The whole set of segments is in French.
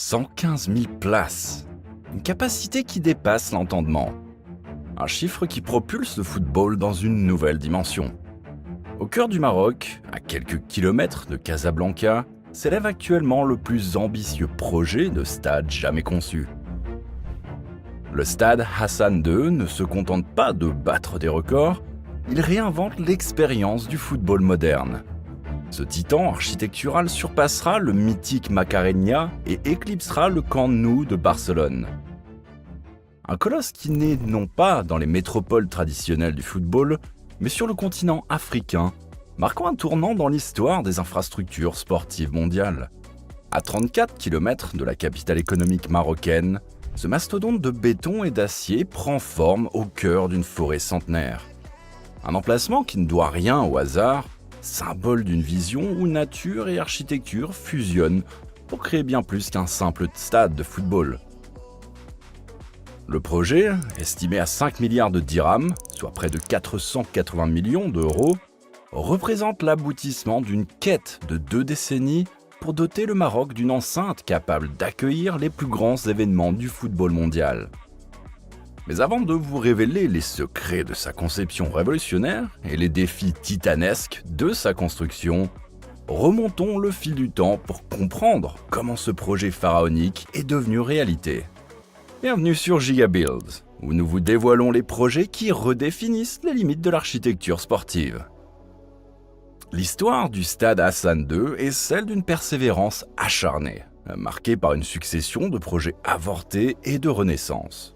115 000 places. Une capacité qui dépasse l'entendement. Un chiffre qui propulse le football dans une nouvelle dimension. Au cœur du Maroc, à quelques kilomètres de Casablanca, s'élève actuellement le plus ambitieux projet de stade jamais conçu. Le stade Hassan II ne se contente pas de battre des records, il réinvente l'expérience du football moderne. Ce titan architectural surpassera le mythique Macarena et éclipsera le Camp Nou de Barcelone. Un colosse qui naît non pas dans les métropoles traditionnelles du football, mais sur le continent africain, marquant un tournant dans l'histoire des infrastructures sportives mondiales. À 34 km de la capitale économique marocaine, ce mastodonte de béton et d'acier prend forme au cœur d'une forêt centenaire. Un emplacement qui ne doit rien au hasard, symbole d'une vision où nature et architecture fusionnent pour créer bien plus qu'un simple stade de football. Le projet, estimé à 5 milliards de dirhams, soit près de 480 millions d'euros, représente l'aboutissement d'une quête de 2 décennies pour doter le Maroc d'une enceinte capable d'accueillir les plus grands événements du football mondial. Mais avant de vous révéler les secrets de sa conception révolutionnaire et les défis titanesques de sa construction, remontons le fil du temps pour comprendre comment ce projet pharaonique est devenu réalité. Bienvenue sur GigaBuild, où nous vous dévoilons les projets qui redéfinissent les limites de l'architecture sportive. L'histoire du stade Hassan II est celle d'une persévérance acharnée, marquée par une succession de projets avortés et de renaissance.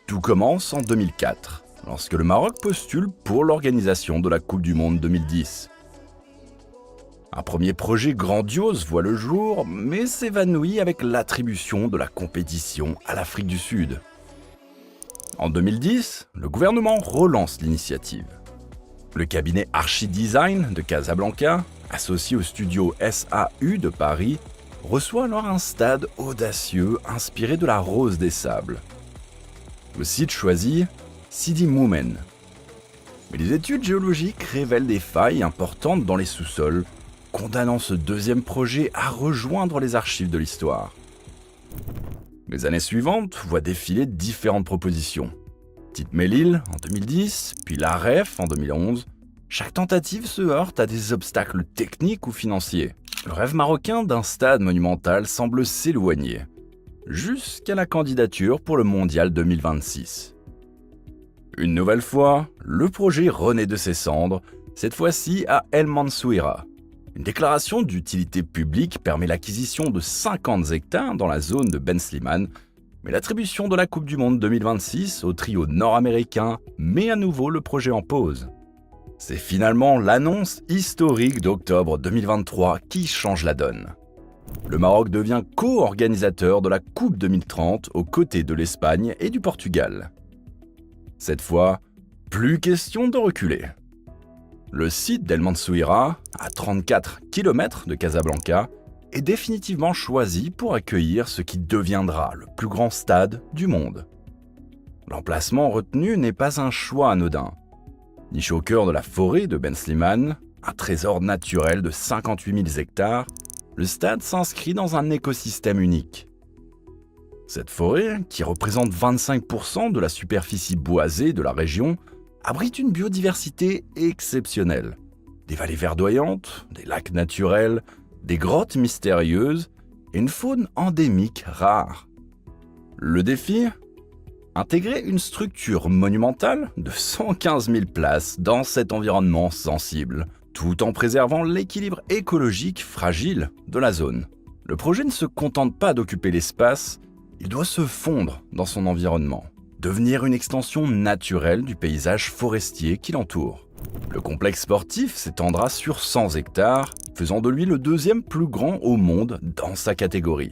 Tout commence en 2004, lorsque le Maroc postule pour l'organisation de la Coupe du Monde 2010. Un premier projet grandiose voit le jour, mais s'évanouit avec l'attribution de la compétition à l'Afrique du Sud. En 2010, le gouvernement relance l'initiative. Le cabinet Archidesign de Casablanca, associé au studio SAU de Paris, reçoit alors un stade audacieux inspiré de la Rose des Sables. Le site choisi, Sidi Moumen. Mais les études géologiques révèlent des failles importantes dans les sous-sols, condamnant ce deuxième projet à rejoindre les archives de l'histoire. Les années suivantes voient défiler différentes propositions. Tite Melil en 2010, puis l'AREF en 2011. Chaque tentative se heurte à des obstacles techniques ou financiers. Le rêve marocain d'un stade monumental semble s'éloigner, jusqu'à la candidature pour le Mondial 2026. Une nouvelle fois, le projet renaît de ses cendres, cette fois-ci à El Mansouira. Une déclaration d'utilité publique permet l'acquisition de 50 hectares dans la zone de Ben Slimane, mais l'attribution de la Coupe du Monde 2026 au trio nord-américain met à nouveau le projet en pause. C'est finalement l'annonce historique d'octobre 2023 qui change la donne. Le Maroc devient co-organisateur de la Coupe 2030 aux côtés de l'Espagne et du Portugal. Cette fois, plus question de reculer. Le site d'El Mansouira, à 34 km de Casablanca, est définitivement choisi pour accueillir ce qui deviendra le plus grand stade du monde. L'emplacement retenu n'est pas un choix anodin. Niché au cœur de la forêt de Ben Slimane, un trésor naturel de 58 000 hectares, le stade s'inscrit dans un écosystème unique. Cette forêt, qui représente 25% de la superficie boisée de la région, abrite une biodiversité exceptionnelle. Des vallées verdoyantes, des lacs naturels, des grottes mystérieuses et une faune endémique rare. Le défi ? Intégrer une structure monumentale de 115 000 places dans cet environnement sensible, tout en préservant l'équilibre écologique fragile de la zone. Le projet ne se contente pas d'occuper l'espace, il doit se fondre dans son environnement, devenir une extension naturelle du paysage forestier qui l'entoure. Le complexe sportif s'étendra sur 100 hectares, faisant de lui le deuxième plus grand au monde dans sa catégorie.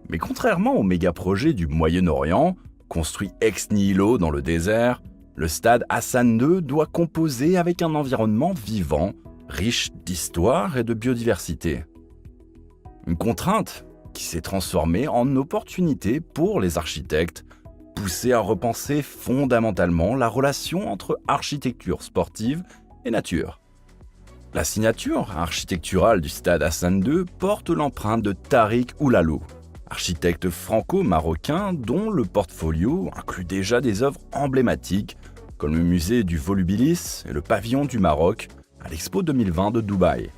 Mais contrairement au méga-projet du Moyen-Orient, construit ex nihilo dans le désert, le stade Hassan II doit composer avec un environnement vivant, riche d'histoire et de biodiversité. Une contrainte qui s'est transformée en opportunité pour les architectes, poussés à repenser fondamentalement la relation entre architecture sportive et nature. La signature architecturale du stade Hassan II porte l'empreinte de Tariq Oulalou, architecte franco-marocain dont le portfolio inclut déjà des œuvres emblématiques comme le musée du Volubilis et le pavillon du Maroc à l'Expo 2020 de Dubaï.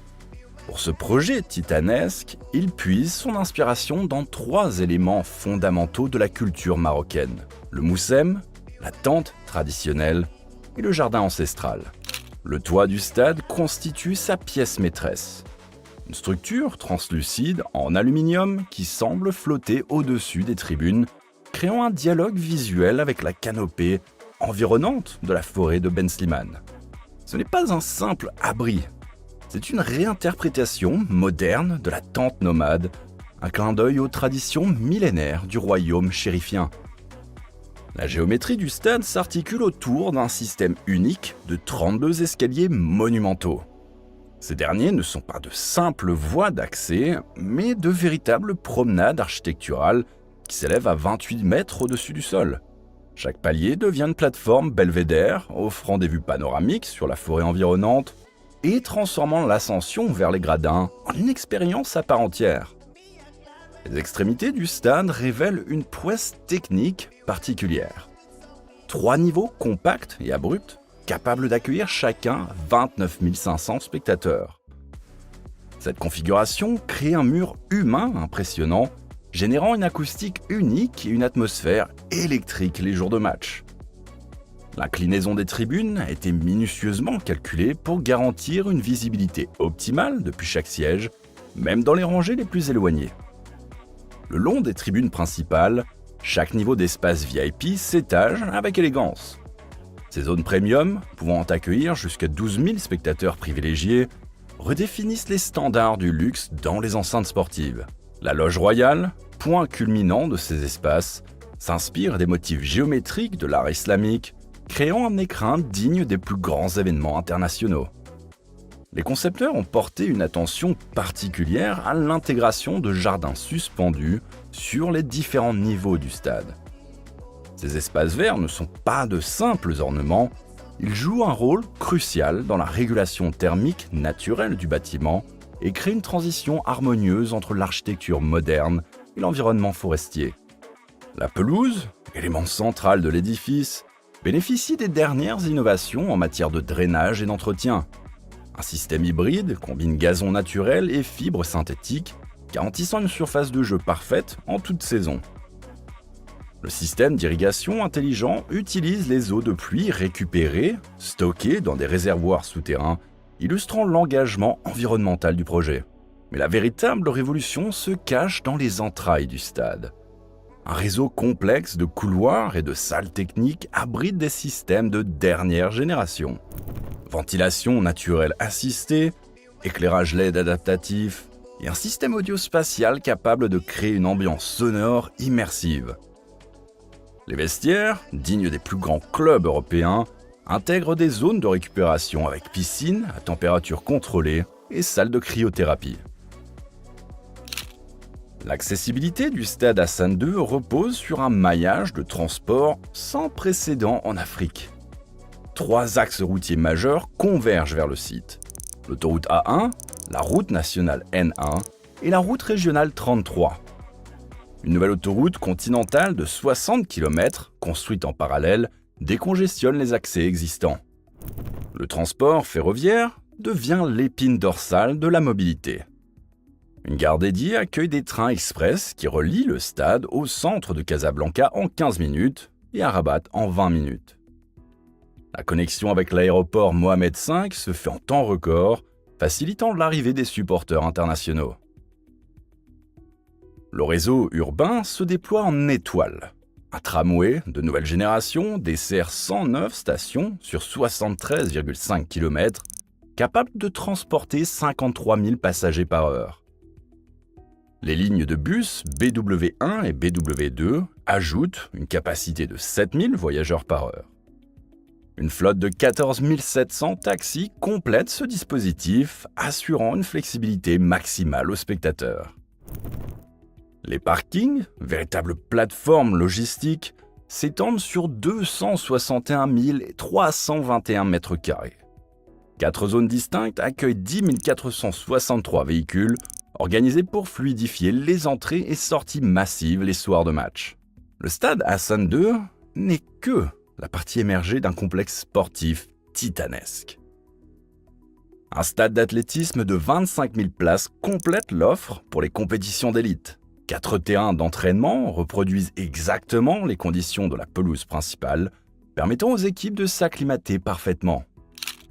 Pour ce projet titanesque, il puise son inspiration dans 3 éléments fondamentaux de la culture marocaine: le moussem, la tente traditionnelle et le jardin ancestral. Le toit du stade constitue sa pièce maîtresse. Une structure translucide en aluminium qui semble flotter au-dessus des tribunes, créant un dialogue visuel avec la canopée environnante de la forêt de Ben Slimane. Ce n'est pas un simple abri, c'est une réinterprétation moderne de la tente nomade, un clin d'œil aux traditions millénaires du royaume chérifien. La géométrie du stade s'articule autour d'un système unique de 32 escaliers monumentaux. Ces derniers ne sont pas de simples voies d'accès, mais de véritables promenades architecturales qui s'élèvent à 28 mètres au-dessus du sol. Chaque palier devient une plateforme belvédère, offrant des vues panoramiques sur la forêt environnante et transformant l'ascension vers les gradins en une expérience à part entière. Les extrémités du stade révèlent une prouesse technique particulière. 3 niveaux compacts et abrupts, capables d'accueillir chacun 29 500 spectateurs. Cette configuration crée un mur humain impressionnant, générant une acoustique unique et une atmosphère électrique les jours de match. L'inclinaison des tribunes a été minutieusement calculée pour garantir une visibilité optimale depuis chaque siège, même dans les rangées les plus éloignées. Le long des tribunes principales, chaque niveau d'espace VIP s'étage avec élégance. Ces zones premium, pouvant accueillir jusqu'à 12 000 spectateurs privilégiés, redéfinissent les standards du luxe dans les enceintes sportives. La loge royale, point culminant de ces espaces, s'inspire des motifs géométriques de l'art islamique, créant un écrin digne des plus grands événements internationaux. Les concepteurs ont porté une attention particulière à l'intégration de jardins suspendus sur les différents niveaux du stade. Ces espaces verts ne sont pas de simples ornements, ils jouent un rôle crucial dans la régulation thermique naturelle du bâtiment et créent une transition harmonieuse entre l'architecture moderne et l'environnement forestier. La pelouse, élément central de l'édifice, bénéficie des dernières innovations en matière de drainage et d'entretien. Un système hybride combine gazon naturel et fibres synthétiques, garantissant une surface de jeu parfaite en toute saison. Le système d'irrigation intelligent utilise les eaux de pluie récupérées, stockées dans des réservoirs souterrains, illustrant l'engagement environnemental du projet. Mais la véritable révolution se cache dans les entrailles du stade. Un réseau complexe de couloirs et de salles techniques abrite des systèmes de dernière génération. Ventilation naturelle assistée, éclairage LED adaptatif et un système audio-spatial capable de créer une ambiance sonore immersive. Les vestiaires, dignes des plus grands clubs européens, intègrent des zones de récupération avec piscine à température contrôlée et salle de cryothérapie. L'accessibilité du stade Hassan II repose sur un maillage de transport sans précédent en Afrique. 3 axes routiers majeurs convergent vers le site. L'autoroute A1, la route nationale N1 et la route régionale 33. Une nouvelle autoroute continentale de 60 km, construite en parallèle, décongestionne les accès existants. Le transport ferroviaire devient l'épine dorsale de la mobilité. Une gare dédiée accueille des trains express qui relient le stade au centre de Casablanca en 15 minutes et à Rabat en 20 minutes. La connexion avec l'aéroport Mohamed V se fait en temps record, facilitant l'arrivée des supporters internationaux. Le réseau urbain se déploie en étoile. Un tramway de nouvelle génération dessert 109 stations sur 73,5 km, capable de transporter 53 000 passagers par heure. Les lignes de bus BW1 et BW2 ajoutent une capacité de 7 000 voyageurs par heure. Une flotte de 14 700 taxis complète ce dispositif, assurant une flexibilité maximale aux spectateurs. Les parkings, véritables plateformes logistiques, s'étendent sur 261 321 mètres carrés. 4 zones distinctes accueillent 10 463 véhicules, organisés pour fluidifier les entrées et sorties massives les soirs de match. Le stade Hassan II n'est que la partie émergée d'un complexe sportif titanesque. Un stade d'athlétisme de 25 000 places complète l'offre pour les compétitions d'élite. 4 terrains d'entraînement reproduisent exactement les conditions de la pelouse principale, permettant aux équipes de s'acclimater parfaitement.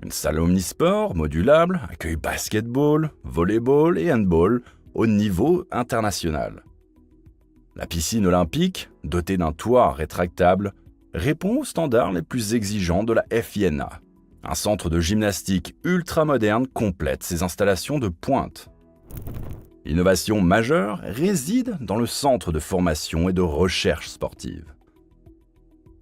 Une salle omnisport modulable accueille basketball, volleyball et handball au niveau international. La piscine olympique, dotée d'un toit rétractable, répond aux standards les plus exigeants de la FINA. Un centre de gymnastique ultra-moderne complète ces installations de pointe. L'innovation majeure réside dans le centre de formation et de recherche sportive.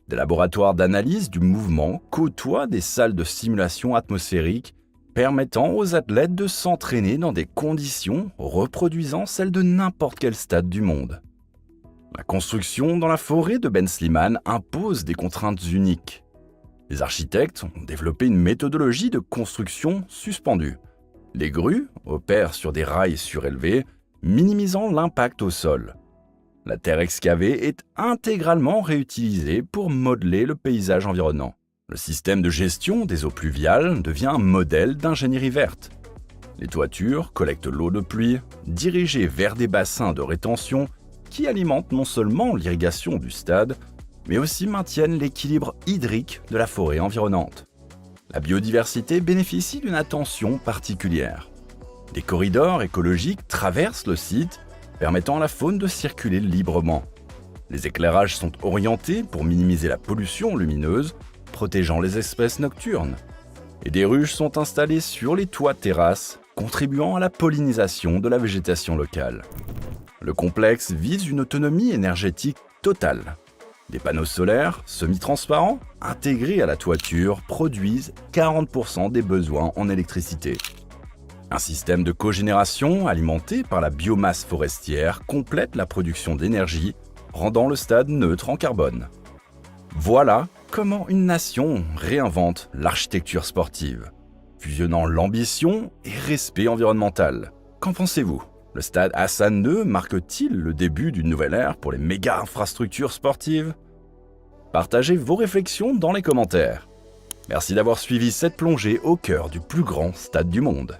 Des laboratoires d'analyse du mouvement côtoient des salles de simulation atmosphérique permettant aux athlètes de s'entraîner dans des conditions reproduisant celles de n'importe quel stade du monde. La construction dans la forêt de Ben Slimane impose des contraintes uniques. Les architectes ont développé une méthodologie de construction suspendue. Les grues opèrent sur des rails surélevés, minimisant l'impact au sol. La terre excavée est intégralement réutilisée pour modeler le paysage environnant. Le système de gestion des eaux pluviales devient un modèle d'ingénierie verte. Les toitures collectent l'eau de pluie, dirigée vers des bassins de rétention qui alimentent non seulement l'irrigation du stade, mais aussi maintiennent l'équilibre hydrique de la forêt environnante. La biodiversité bénéficie d'une attention particulière. Des corridors écologiques traversent le site, permettant à la faune de circuler librement. Les éclairages sont orientés pour minimiser la pollution lumineuse, protégeant les espèces nocturnes. Et des ruches sont installées sur les toits terrasses, contribuant à la pollinisation de la végétation locale. Le complexe vise une autonomie énergétique totale. Des panneaux solaires semi-transparents intégrés à la toiture produisent 40% des besoins en électricité. Un système de cogénération alimenté par la biomasse forestière complète la production d'énergie, rendant le stade neutre en carbone. Voilà comment une nation réinvente l'architecture sportive, fusionnant l'ambition et respect environnemental. Qu'en pensez-vous ? Le stade Hassan II marque-t-il le début d'une nouvelle ère pour les méga-infrastructures sportives ? Partagez vos réflexions dans les commentaires. Merci d'avoir suivi cette plongée au cœur du plus grand stade du monde.